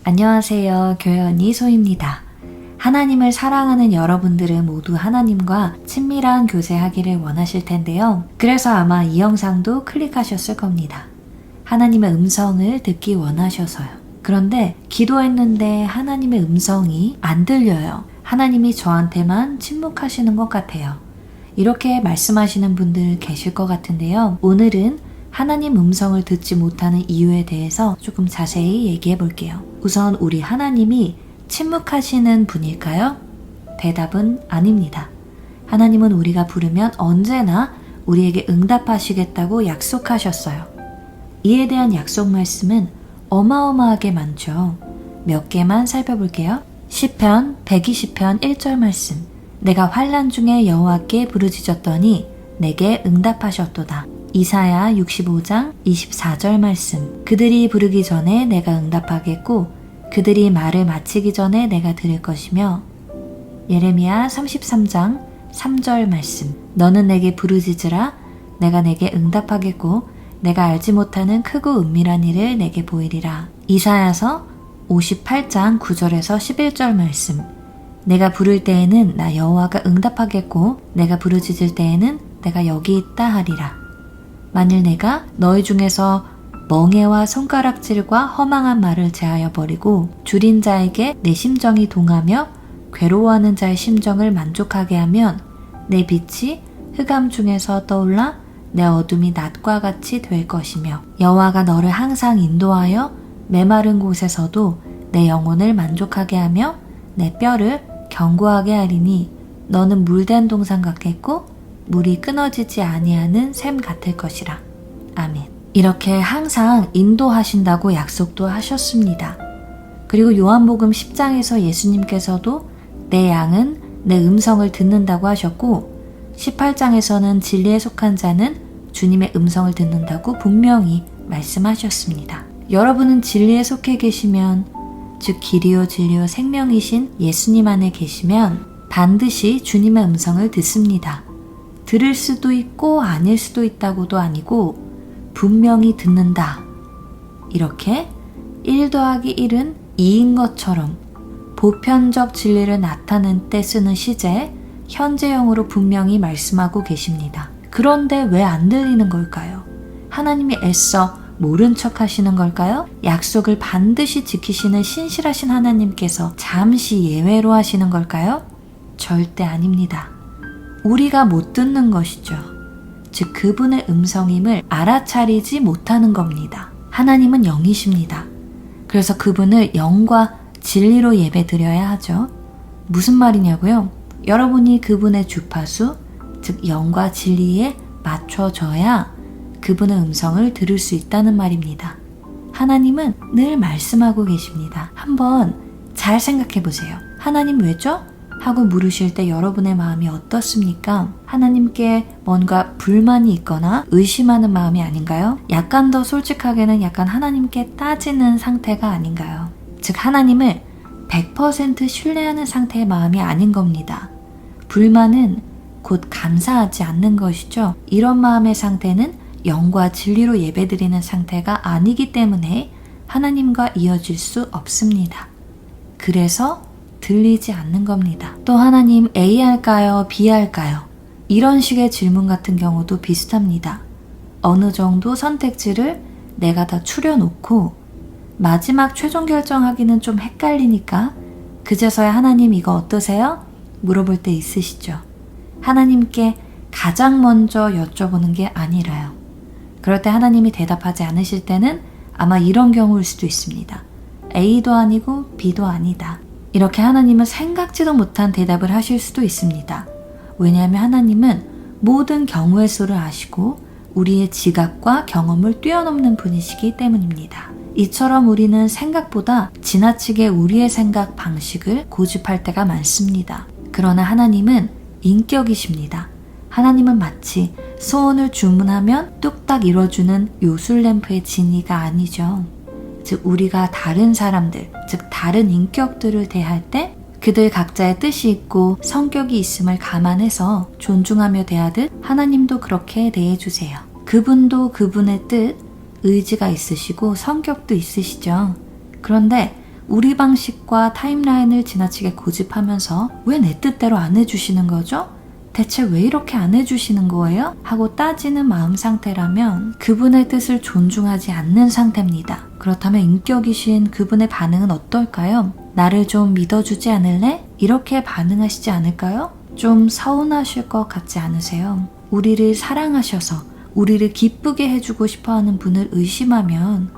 안녕하세요. 교회 언니 소입니다. 하나님을 사랑하는 여러분들은 모두 하나님과 친밀한 교제하기를 원하실 텐데요. 그래서 아마 이 영상도 클릭하셨을 겁니다. 하나님의 음성을 듣기 원하셔서요. 그런데 기도했는데 하나님의 음성이 안 들려요. 하나님이 저한테만 침묵하시는 것 같아요. 이렇게 말씀하시는 분들 계실 것 같은데요. 오늘은 하나님 음성을 듣지 못하는 이유에 대해서 조금 자세히 얘기해 볼게요. 우선 우리 하나님이 침묵하시는 분일까요? 대답은 아닙니다. 하나님은 우리가 부르면 언제나 우리에게 응답하시겠다고 약속하셨어요. 이에 대한 약속 말씀은 어마어마하게 많죠. 몇 개만 살펴볼게요. 시편 120편 1절 말씀. 내가 환난 중에 여호와께 부르짖었더니 내게 응답하셨도다. 이사야 65장 24절 말씀. 그들이 부르기 전에 내가 응답하겠고 그들이 말을 마치기 전에 내가 들을 것이며. 예레미야 33장 3절 말씀. 너는 내게 부르짖으라. 내가 내게 응답하겠고 내가 알지 못하는 크고 은밀한 일을 내게 보이리라. 이사야서 58장 9절에서 11절 말씀. 내가 부를 때에는 나 여호와가 응답하겠고 내가 부르짖을 때에는 내가 여기 있다 하리라. 만일 내가 너희 중에서 멍에와 손가락질과 허망한 말을 제하여 버리고 줄인 자에게 내 심정이 동하며 괴로워하는 자의 심정을 만족하게 하면 내 빛이 흑암 중에서 떠올라 내 어둠이 낮과 같이 될 것이며 여호와가 너를 항상 인도하여 메마른 곳에서도 내 영혼을 만족하게 하며 내 뼈를 견고하게 하리니 너는 물된 동산 같겠고 물이 끊어지지 아니하는 샘 같을 것이라. 아멘. 이렇게 항상 인도하신다고 약속도 하셨습니다. 그리고 요한복음 10장에서 예수님께서도 내 양은 내 음성을 듣는다고 하셨고 18장에서는 진리에 속한 자는 주님의 음성을 듣는다고 분명히 말씀하셨습니다. 여러분은 진리에 속해 계시면, 즉 길이요 진리요 생명이신 예수님 안에 계시면 반드시 주님의 음성을 듣습니다. 들을 수도 있고 아닐 수도 있다고도 아니고 분명히 듣는다. 이렇게 1 더하기 1은 2인 것처럼 보편적 진리를 나타낸 때 쓰는 시제 현재형으로 분명히 말씀하고 계십니다. 그런데 왜 안 들리는 걸까요? 하나님이 애써 모른 척 하시는 걸까요? 약속을 반드시 지키시는 신실하신 하나님께서 잠시 예외로 하시는 걸까요? 절대 아닙니다. 우리가 못 듣는 것이죠. 즉 그분의 음성임을 알아차리지 못하는 겁니다. 하나님은 영이십니다. 그래서 그분을 영과 진리로 예배드려야 하죠. 무슨 말이냐고요? 여러분이 그분의 주파수, 즉 영과 진리에 맞춰져야 그분의 음성을 들을 수 있다는 말입니다. 하나님은 늘 말씀하고 계십니다. 한번 잘 생각해 보세요. 하나님 왜죠? 하고 물으실 때 여러분의 마음이 어떻습니까? 하나님께 뭔가 불만이 있거나 의심하는 마음이 아닌가요? 약간 더 솔직하게는 약간 하나님께 따지는 상태가 아닌가요? 즉 하나님을 100% 신뢰하는 상태의 마음이 아닌 겁니다. 불만은 곧 감사하지 않는 것이죠. 이런 마음의 상태는 영과 진리로 예배드리는 상태가 아니기 때문에 하나님과 이어질 수 없습니다. 그래서 들리지 않는 겁니다. 또 하나님 A 할까요? B 할까요? 이런 식의 질문 같은 경우도 비슷합니다. 어느 정도 선택지를 내가 다 추려놓고 마지막 최종 결정하기는 좀 헷갈리니까 그제서야 하나님 이거 어떠세요? 물어볼 때 있으시죠? 하나님께 가장 먼저 여쭤보는 게 아니라요. 그럴 때 하나님이 대답하지 않으실 때는 아마 이런 경우일 수도 있습니다. A도 아니고 B도 아니다. 이렇게 하나님은 생각지도 못한 대답을 하실 수도 있습니다. 왜냐하면 하나님은 모든 경우의 수를 아시고 우리의 지각과 경험을 뛰어넘는 분이시기 때문입니다. 이처럼 우리는 생각보다 지나치게 우리의 생각 방식을 고집할 때가 많습니다. 그러나 하나님은 인격이십니다. 하나님은 마치 소원을 주문하면 뚝딱 이뤄주는 요술램프의 지니가 아니죠. 즉 우리가 다른 사람들, 즉 다른 인격들을 대할 때 그들 각자의 뜻이 있고 성격이 있음을 감안해서 존중하며 대하듯 하나님도 그렇게 대해주세요. 그분도 그분의 뜻, 의지가 있으시고 성격도 있으시죠. 그런데 우리 방식과 타임라인을 지나치게 고집하면서 왜 내 뜻대로 안 해주시는 거죠? 대체 왜 이렇게 안 해주시는 거예요? 하고 따지는 마음 상태라면 그분의 뜻을 존중하지 않는 상태입니다. 그렇다면 인격이신 그분의 반응은 어떨까요? 나를 좀 믿어주지 않을래? 이렇게 반응하시지 않을까요? 좀 서운하실 것 같지 않으세요? 우리를 사랑하셔서 우리를 기쁘게 해주고 싶어하는 분을 의심하면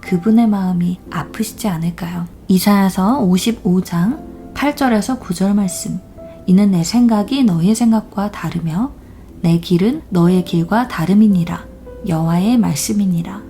그분의 마음이 아프시지 않을까요? 이사야서 55장 8절에서 9절 말씀. 이는 내 생각이 너의 생각과 다르며 내 길은 너의 길과 다름이니라. 여호와의 말씀이니라.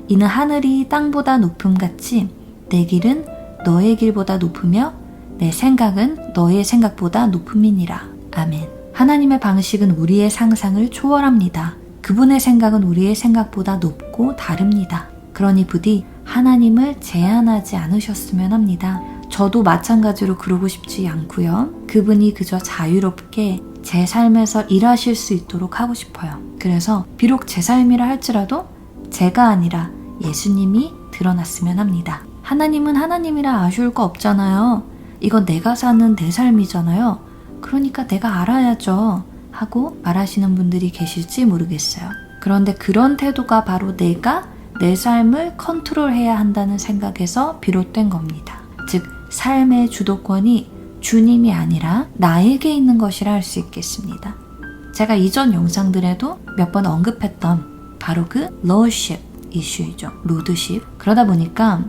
이는 하늘이 땅보다 높음같이 내 길은 너의 길보다 높으며 내 생각은 너의 생각보다 높음이니라. 아멘. 하나님의 방식은 우리의 상상을 초월합니다. 그분의 생각은 우리의 생각보다 높고 다릅니다. 그러니 부디 하나님을 제한하지 않으셨으면 합니다. 저도 마찬가지로 그러고 싶지 않고요. 그분이 그저 자유롭게 제 삶에서 일하실 수 있도록 하고 싶어요. 그래서 비록 제 삶이라 할지라도 제가 아니라 예수님이 드러났으면 합니다. 하나님은 하나님이라 아쉬울 거 없잖아요. 이건 내가 사는 내 삶이잖아요. 그러니까 내가 알아야죠. 하고 말하시는 분들이 계실지 모르겠어요. 그런데 그런 태도가 바로 내가 내 삶을 컨트롤해야 한다는 생각에서 비롯된 겁니다. 즉 삶의 주도권이 주님이 아니라 나에게 있는 것이라 할 수 있겠습니다. 제가 이전 영상들에도 몇 번 언급했던 바로 그 lordship 이슈이죠. 로드십. 그러다 보니까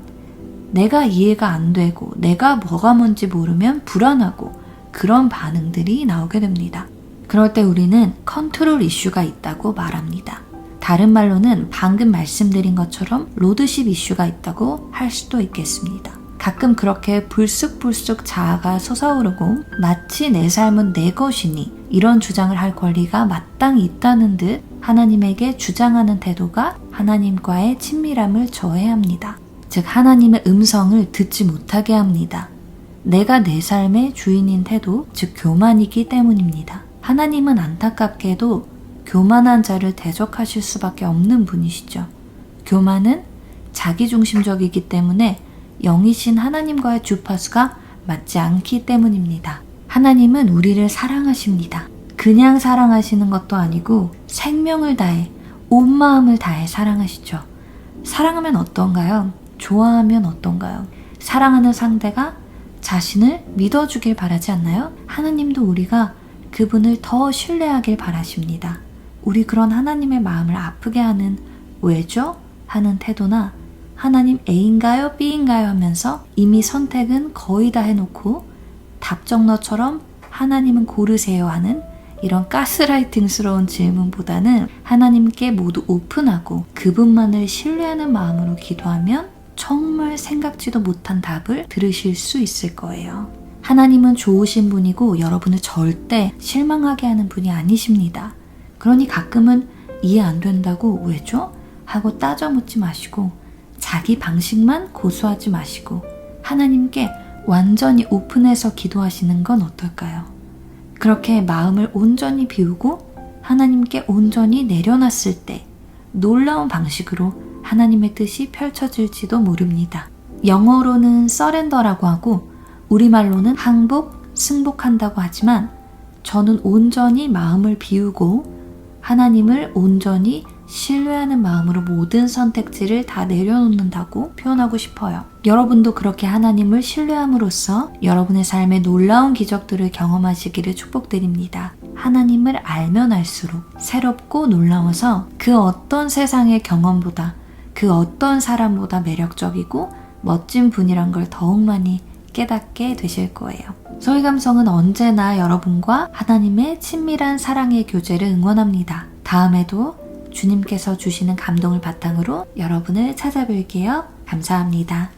내가 이해가 안 되고 내가 뭐가 뭔지 모르면 불안하고 그런 반응들이 나오게 됩니다. 그럴 때 우리는 컨트롤 이슈가 있다고 말합니다. 다른 말로는 방금 말씀드린 것처럼 로드십 이슈가 있다고 할 수도 있겠습니다. 가끔 그렇게 불쑥불쑥 자아가 솟아오르고 마치 내 삶은 내 것이니 이런 주장을 할 권리가 마땅히 있다는 듯 하나님에게 주장하는 태도가 하나님과의 친밀함을 저해합니다. 즉 하나님의 음성을 듣지 못하게 합니다. 내가 내 삶의 주인인 태도, 즉 교만이기 때문입니다. 하나님은 안타깝게도 교만한 자를 대적하실 수밖에 없는 분이시죠. 교만은 자기중심적이기 때문에 영이신 하나님과의 주파수가 맞지 않기 때문입니다. 하나님은 우리를 사랑하십니다. 그냥 사랑하시는 것도 아니고 생명을 다해 온 마음을 다해 사랑하시죠. 사랑하면 어떤가요? 좋아하면 어떤가요? 사랑하는 상대가 자신을 믿어주길 바라지 않나요? 하나님도 우리가 그분을 더 신뢰하길 바라십니다. 우리 그런 하나님의 마음을 아프게 하는 왜죠? 하는 태도나 하나님 A인가요? B인가요? 하면서 이미 선택은 거의 다 해놓고 답정너처럼 하나님은 고르세요 하는 이런 가스라이팅스러운 질문보다는 하나님께 모두 오픈하고 그분만을 신뢰하는 마음으로 기도하면 정말 생각지도 못한 답을 들으실 수 있을 거예요. 하나님은 좋으신 분이고 여러분을 절대 실망하게 하는 분이 아니십니다. 그러니 가끔은 이해 안 된다고 왜죠? 하고 따져 묻지 마시고 자기 방식만 고수하지 마시고 하나님께 완전히 오픈해서 기도하시는 건 어떨까요? 그렇게 마음을 온전히 비우고 하나님께 온전히 내려놨을 때 놀라운 방식으로 하나님의 뜻이 펼쳐질지도 모릅니다. 영어로는 서렌더라고 하고 우리말로는 항복, 승복한다고 하지만 저는 온전히 마음을 비우고 하나님을 온전히 신뢰하는 마음으로 모든 선택지를 다 내려놓는다고 표현하고 싶어요. 여러분도 그렇게 하나님을 신뢰함으로써 여러분의 삶에 놀라운 기적들을 경험하시기를 축복드립니다. 하나님을 알면 알수록 새롭고 놀라워서 그 어떤 세상의 경험보다 그 어떤 사람보다 매력적이고 멋진 분이란 걸 더욱 많이 깨닫게 되실 거예요. 소희감성은 언제나 여러분과 하나님의 친밀한 사랑의 교제를 응원합니다. 다음에도 주님께서 주시는 감동을 바탕으로 여러분을 찾아뵐게요. 감사합니다.